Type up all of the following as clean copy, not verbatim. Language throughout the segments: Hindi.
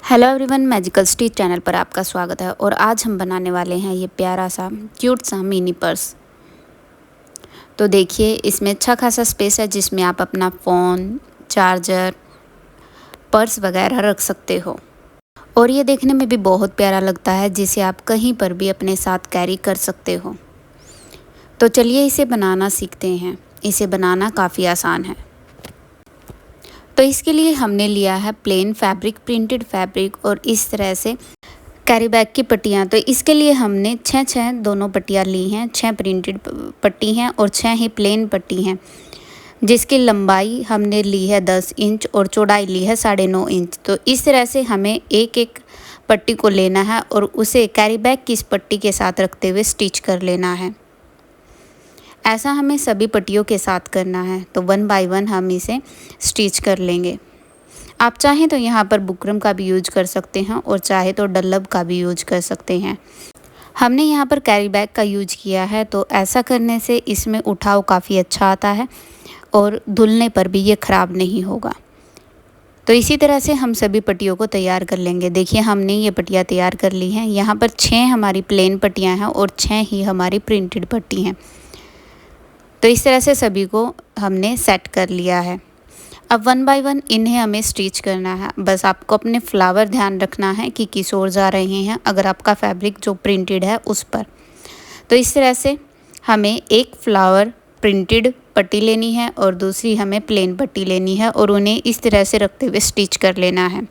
Hello everyone, magical stitch channel पर आपका स्वागत है। और आज हम बनाने वाले हैं ये प्यारा सा क्यूट सा मिनी पर्स। तो देखिए, इसमें अच्छा खासा स्पेस है जिसमें आप अपना फ़ोन, चार्जर, पर्स वगैरह रख सकते हो। और ये देखने में भी बहुत प्यारा लगता है, जिसे आप कहीं पर भी अपने साथ कैरी कर सकते हो। तो चलिए इसे बनाना सीखते हैं। इसे बनाना काफ़ी आसान है। तो इसके लिए हमने लिया है प्लेन फैब्रिक, प्रिंटेड फैब्रिक और इस तरह से कैरी बैग की पट्टियाँ। तो इसके लिए हमने छः दोनों पट्टियाँ ली हैं। 6 प्रिंटेड पट्टी हैं और 6 ही प्लेन पट्टी हैं, जिसकी लंबाई हमने ली है 10 इंच और चौड़ाई ली है 9.5 इंच। तो इस तरह से हमें एक एक पट्टी को लेना है और उसे कैरी बैग की इस पट्टी के साथ रखते हुए स्टिच कर लेना है। ऐसा हमें सभी पट्टियों के साथ करना है। तो 1 बाय 1 हम इसे स्टिच कर लेंगे। आप चाहें तो यहाँ पर बुकरम का भी यूज कर सकते हैं और चाहे तो डल्लब का भी यूज कर सकते हैं। हमने यहाँ पर कैरी बैग का यूज किया है, तो ऐसा करने से इसमें उठाव काफ़ी अच्छा आता है और धुलने पर भी ये ख़राब नहीं होगा। तो इसी तरह से हम सभी पट्टियों को तैयार कर लेंगे। देखिए, हमने ये पट्टियाँ तैयार कर ली हैं। यहाँ पर 6 हमारी प्लेन पट्टियाँ हैं और 6 ही हमारी प्रिंटेड पट्टी हैं। तो इस तरह से सभी को हमने सेट कर लिया है। अब 1 बाय 1 इन्हें हमें स्टिच करना है। बस आपको अपने फ्लावर ध्यान रखना है कि किस ओर जा रहे हैं, अगर आपका फैब्रिक जो प्रिंटेड है उस पर। तो इस तरह से हमें एक फ्लावर प्रिंटेड पट्टी लेनी है और दूसरी हमें प्लेन पट्टी लेनी है और उन्हें इस तरह से रखते हुए स्टिच कर लेना है।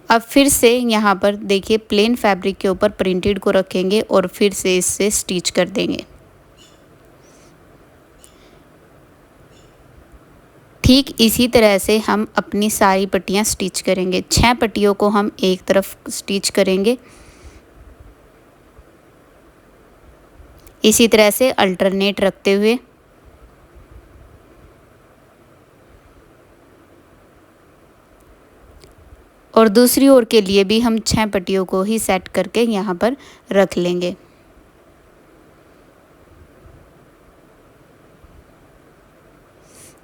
अब फिर से यहाँ पर देखिए, प्लेन फैब्रिक के ऊपर प्रिंटेड को रखेंगे और फिर से इससे स्टिच कर देंगे। ठीक इसी तरह से हम अपनी सारी पट्टियाँ स्टिच करेंगे। 6 पट्टियों को हम एक तरफ स्टिच करेंगे। इसी तरह से अल्टरनेट रखते हुए और दूसरी ओर के लिए भी हम 6 पट्टियों को ही सेट करके यहाँ पर रख लेंगे।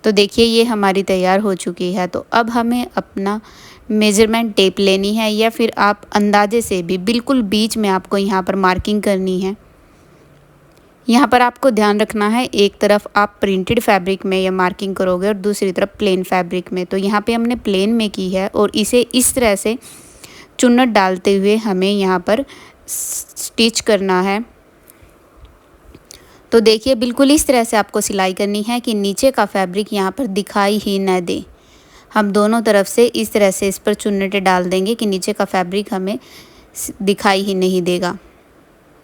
तो देखिए, ये हमारी तैयार हो चुकी है। तो अब हमें अपना मेज़रमेंट टेप लेनी है, या फिर आप अंदाजे से भी बिल्कुल बीच में आपको यहाँ पर मार्किंग करनी है। यहाँ पर आपको ध्यान रखना है, एक तरफ आप प्रिंटेड फैब्रिक में ये मार्किंग करोगे और दूसरी तरफ प्लेन फैब्रिक में। तो यहाँ पे हमने प्लेन में की है और इसे इस तरह से चुन्नट डालते हुए हमें यहाँ पर स्टिच करना है। तो देखिए, बिल्कुल इस तरह से आपको सिलाई करनी है कि नीचे का फैब्रिक यहाँ पर दिखाई ही न दे। हम दोनों तरफ से इस तरह से इस पर चुन्नटें डाल देंगे कि नीचे का फैब्रिक हमें दिखाई ही नहीं देगा।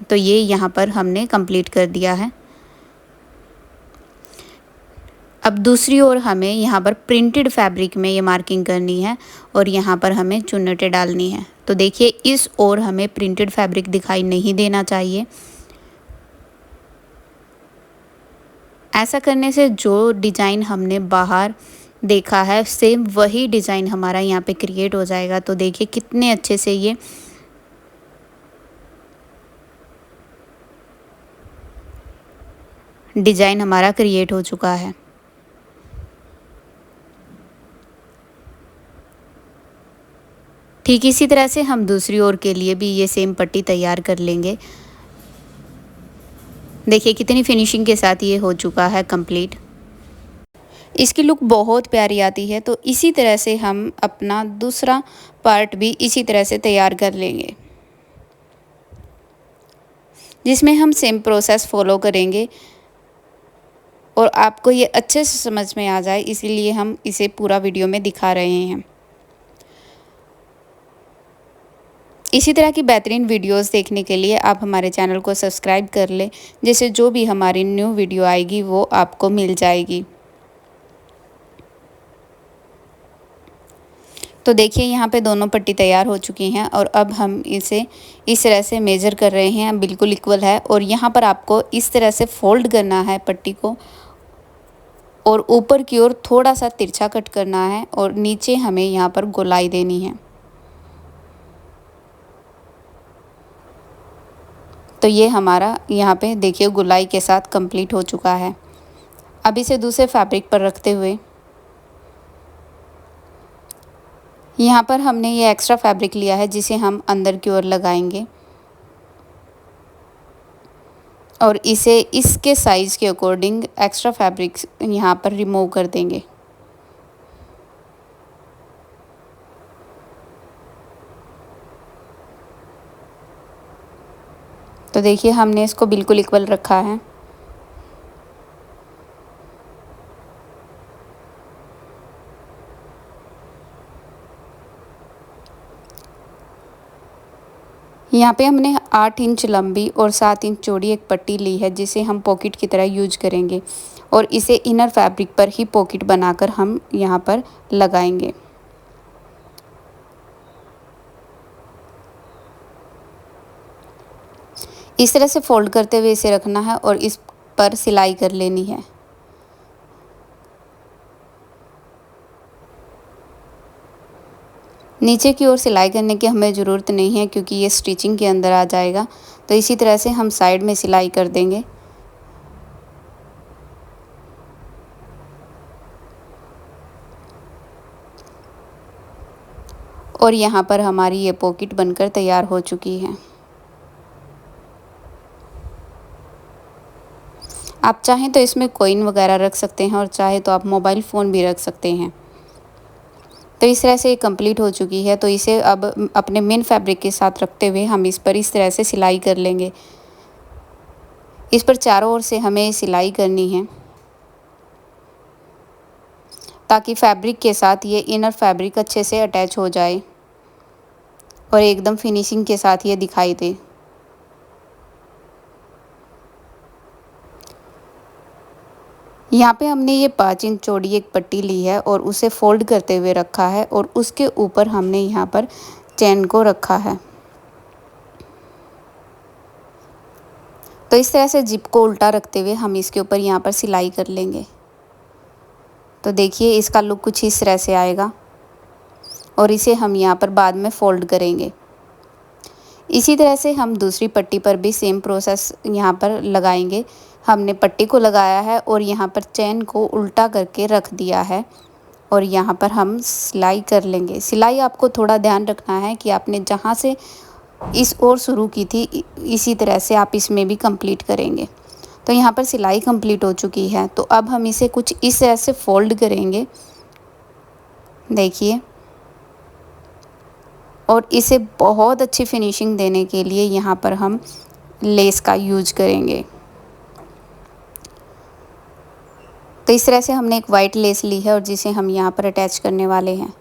तो ये यहाँ पर हमने कंप्लीट कर दिया है। अब दूसरी ओर हमें यहाँ पर प्रिंटेड फैब्रिक में ये मार्किंग करनी है और यहाँ पर हमें चुन्नटें डालनी है। तो देखिए, इस ओर हमें प्रिंटेड फैब्रिक दिखाई नहीं देना चाहिए। ऐसा करने से जो डिज़ाइन हमने बाहर देखा है, सेम वही डिज़ाइन हमारा यहाँ पे क्रिएट हो जाएगा। तो देखिए, कितने अच्छे से ये डिज़ाइन हमारा क्रिएट हो चुका है। ठीक इसी तरह से हम दूसरी ओर के लिए भी ये सेम पट्टी तैयार कर लेंगे। देखिए, कितनी फिनिशिंग के साथ ये हो चुका है कंप्लीट। इसकी लुक बहुत प्यारी आती है। तो इसी तरह से हम अपना दूसरा पार्ट भी इसी तरह से तैयार कर लेंगे, जिसमें हम सेम प्रोसेस फॉलो करेंगे और आपको ये अच्छे से समझ में आ जाए, इसीलिए हम इसे पूरा वीडियो में दिखा रहे हैं। इसी तरह की बेहतरीन वीडियोस देखने के लिए आप हमारे चैनल को सब्सक्राइब कर लें, जिससे जो भी हमारी न्यू वीडियो आएगी वो आपको मिल जाएगी। तो देखिए, यहाँ पे दोनों पट्टी तैयार हो चुकी हैं और अब हम इसे इस तरह से मेज़र कर रहे हैं, बिल्कुल इक्वल है। और यहाँ पर आपको इस तरह से फोल्ड करना है पट्टी को और ऊपर की ओर थोड़ा सा तिरछा कट करना है और नीचे हमें यहाँ पर गोलाई देनी है। तो ये हमारा यहाँ पे देखिए गोलाई के साथ कंप्लीट हो चुका है। अब इसे दूसरे फैब्रिक पर रखते हुए यहाँ पर हमने ये एक्स्ट्रा फैब्रिक लिया है जिसे हम अंदर की ओर लगाएंगे और इसे इसके साइज़ के अकॉर्डिंग एक्स्ट्रा फैब्रिक यहाँ पर रिमूव कर देंगे। तो देखिए हमने इसको बिल्कुल इक्वल रखा है। यहाँ पे हमने 8 इंच लंबी और 7 इंच चौड़ी एक पट्टी ली है जिसे हम पॉकेट की तरह यूज करेंगे और इसे इनर फैब्रिक पर ही पॉकेट बनाकर हम यहाँ पर लगाएंगे। इस तरह से फोल्ड करते हुए इसे रखना है और इस पर सिलाई कर लेनी है। नीचे की ओर सिलाई करने की हमें ज़रूरत नहीं है क्योंकि ये स्टिचिंग के अंदर आ जाएगा। तो इसी तरह से हम साइड में सिलाई कर देंगे। और यहाँ पर हमारी ये पॉकेट बनकर तैयार हो चुकी है। आप चाहें तो इसमें कॉइन वगैरह रख सकते हैं और चाहे तो आप मोबाइल फ़ोन भी रख सकते हैं। तो इस तरह से ये कंप्लीट हो चुकी है। तो इसे अब अपने मेन फैब्रिक के साथ रखते हुए हम इस पर इस तरह से सिलाई कर लेंगे। इस पर चारों ओर से हमें सिलाई करनी है ताकि फैब्रिक के साथ ये इनर फैब्रिक अच्छे से अटैच हो जाए और एकदम फिनिशिंग के साथ ये दिखाई दे। यहाँ पे हमने ये 5 इंच चौड़ी एक पट्टी ली है और उसे फोल्ड करते हुए रखा है और उसके ऊपर हमने यहाँ पर चेन को रखा है। तो इस तरह से जिप को उल्टा रखते हुए हम इसके ऊपर यहाँ पर सिलाई कर लेंगे। तो देखिए इसका लुक कुछ इस तरह से आएगा और इसे हम यहाँ पर बाद में फ़ोल्ड करेंगे। इसी तरह से हम दूसरी पट्टी पर भी सेम प्रोसेस यहाँ पर लगाएंगे। हमने पट्टी को लगाया है और यहाँ पर चेन को उल्टा करके रख दिया है और यहाँ पर हम सिलाई कर लेंगे। सिलाई आपको थोड़ा ध्यान रखना है कि आपने जहाँ से इस ओर शुरू की थी इसी तरह से आप इसमें भी कंप्लीट करेंगे। तो यहाँ पर सिलाई कंप्लीट हो चुकी है। तो अब हम इसे कुछ इस तरह से फोल्ड करेंगे, देखिए। और इसे बहुत अच्छी फिनिशिंग देने के लिए यहाँ पर हम लेस का यूज करेंगे। तो इस तरह से हमने एक वाइट लेस ली है और जिसे हम यहाँ पर अटैच करने वाले हैं।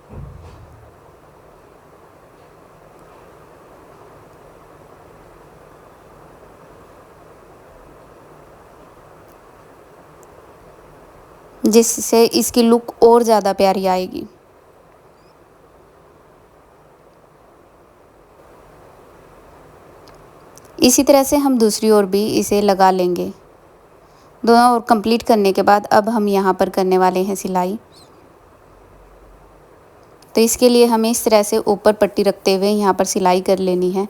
जिससे इसकी लुक और ज़्यादा प्यारी आएगी। इसी तरह से हम दूसरी ओर भी इसे लगा लेंगे। दोनों ओर कंप्लीट करने के बाद अब हम यहाँ पर करने वाले हैं सिलाई। तो इसके लिए हमें इस तरह से ऊपर पट्टी रखते हुए यहाँ पर सिलाई कर लेनी है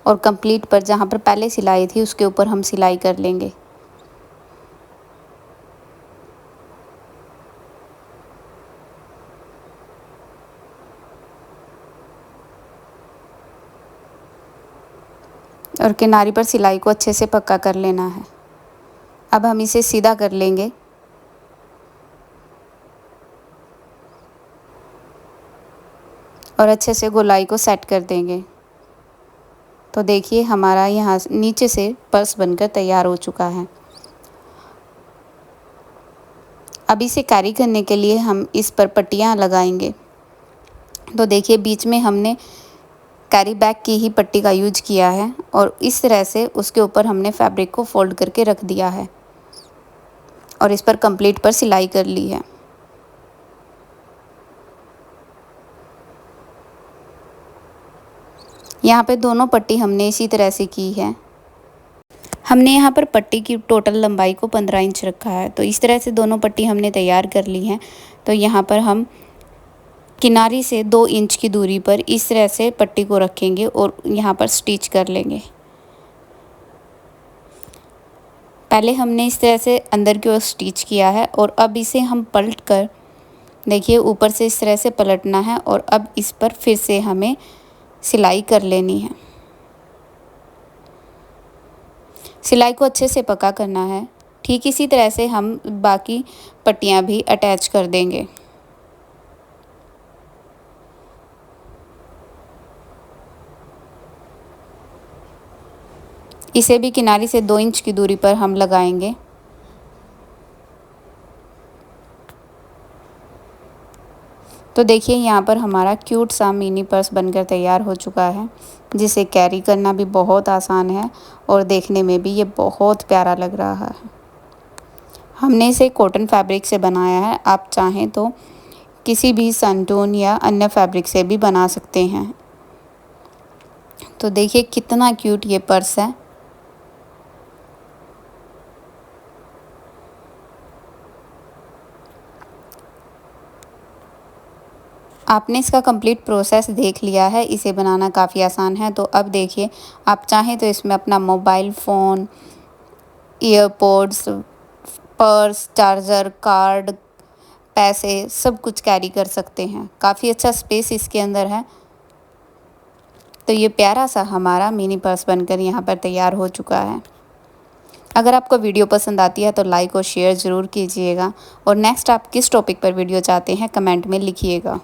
और कंप्लीट पर जहाँ पर पहले सिलाई थी उसके ऊपर हम सिलाई कर लेंगे। और किनारी पर सिलाई को अच्छे से पक्का कर लेना है। अब हम इसे सीधा कर लेंगे। और अच्छे से गोलाई को सेट कर देंगे। तो देखिए हमारा यहाँ नीचे से पर्स बनकर तैयार हो चुका है। अब इसे कैरी करने के लिए हम इस पर पट्टियाँ लगाएंगे। तो देखिए बीच में हमने कैरी बैग की ही पट्टी का यूज किया है और इस तरह से उसके ऊपर हमने फैब्रिक को फोल्ड करके रख दिया है और इस पर कंप्लीट पर सिलाई कर ली है। यहाँ पे दोनों पट्टी हमने इसी तरह से की है। हमने यहाँ पर पट्टी की टोटल लंबाई को 15 इंच रखा है। तो इस तरह से दोनों पट्टी हमने तैयार कर ली हैं। तो यहाँ पर हम किनारी से 2 इंच की दूरी पर इस तरह से पट्टी को रखेंगे और यहाँ पर स्टिच कर लेंगे। पहले हमने इस तरह से अंदर की ओर स्टिच किया है और अब इसे हम पलट कर देखिए ऊपर से इस तरह से पलटना है और अब इस पर फिर से हमें सिलाई कर लेनी है। सिलाई को अच्छे से पक्का करना है। ठीक इसी तरह से हम बाकी पट्टियाँ भी अटैच कर देंगे। इसे भी किनारे से 2 इंच की दूरी पर हम लगाएंगे। तो देखिए यहाँ पर हमारा क्यूट सा मिनी पर्स बनकर तैयार हो चुका है, जिसे कैरी करना भी बहुत आसान है और देखने में भी ये बहुत प्यारा लग रहा है। हमने इसे कॉटन फैब्रिक से बनाया है, आप चाहें तो किसी भी संटून या अन्य फैब्रिक से भी बना सकते हैं। तो देखिए कितना क्यूट ये पर्स है। आपने इसका कंप्लीट प्रोसेस देख लिया है, इसे बनाना काफ़ी आसान है। तो अब देखिए आप चाहें तो इसमें अपना mobile phone, ईयरपोड्स, purse, charger, card, पैसे सब कुछ कैरी कर सकते हैं। काफ़ी अच्छा स्पेस इसके अंदर है। तो ये प्यारा सा हमारा मिनी पर्स बनकर यहाँ पर तैयार हो चुका है। अगर आपको वीडियो पसंद आती है तो लाइक और शेयर ज़रूर कीजिएगा और नेक्स्ट आप किस टॉपिक पर वीडियो चाहते हैं कमेंट में लिखिएगा।